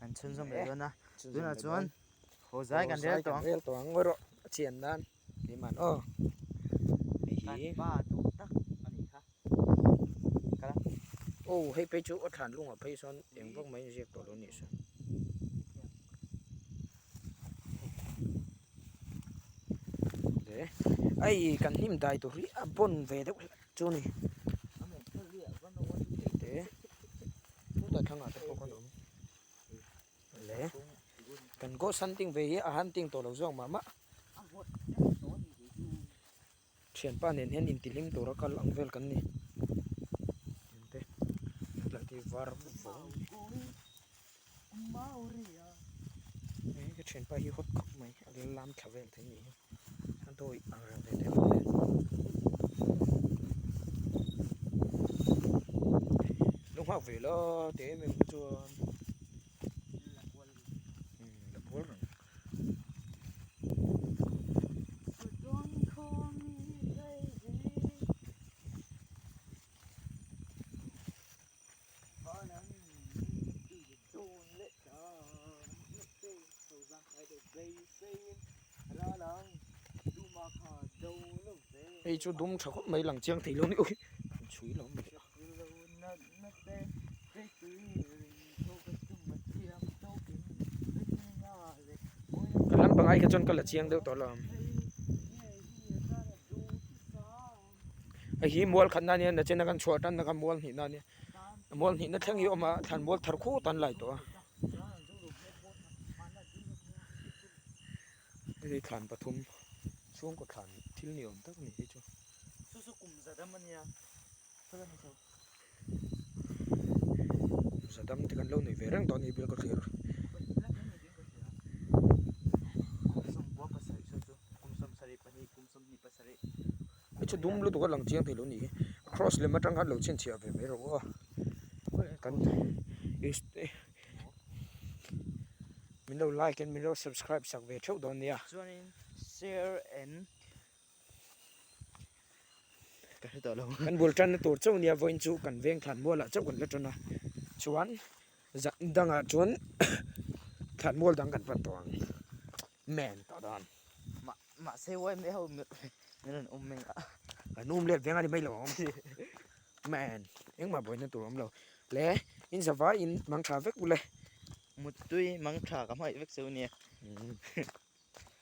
anh chân xong đấy luôn na luôn là chuan hồ dai cần đấy toang toang ngồi rồi chuyện đan thì mà nó hi ba tu tak ani ha kala ô hay bây chú ở thản luôn à bây son em vóc mấy giặc tổ luôn nhỉ sao đấy ai cần hiểm đại tổ ri à bon về đâu chú này đấy chúng ta thằng nào tôi có đúng lẽ cần có săn tiếng về à han tiếng tổ lâu giang mà chuyện pa nên hen in tilim tổ ra kal angvel kan ni thế là thì var vô cái chuyện pa hi hot cọc mày làm travel thế nhỉ anh tôi ở về đây lúc học về lo thế mình chưa là buồn rồi ấy chú đúng cháu mấy lần chiang thì luôn đi ôi chuối lắm vậy cái lăng bằng ai cái chân cái là chiang đâu đó là ai hi mual khăn nani na trên cái chuột tan cái mual hi nani mual hi nó thằng yêu mà thằng mual thar khu tan lại to cái khăn pathum xuống có khăn thiếu nhiều tất này chứ su kum za da man ya phơi này sao giờ đâm thì cần lâu này về răng to này bây giờ có thể ấy chứ đúng lúc đó lần chiang thì luôn nhỉ cross lên mất răng hắn lâu trên chiều về mấy rồi cần mình đâu like and mình đâu subscribe sang về trước đó nha share and cái đó luôn cần buồn chân tổ chức nha với chú cần ven thản mua là chấp cần lết chân à chuan giặc đang à chuan thản mua đang cần vận toàn mền tao đòn mà xe quay mấy hôm nên mình à nôm liệt ven anh đi mấy lỗ mền nhưng mà bữa nay tụi ông lâu lẽ in sao vậy in mang trà vết bule một tuy măng trà cảm thấy vết sâu nè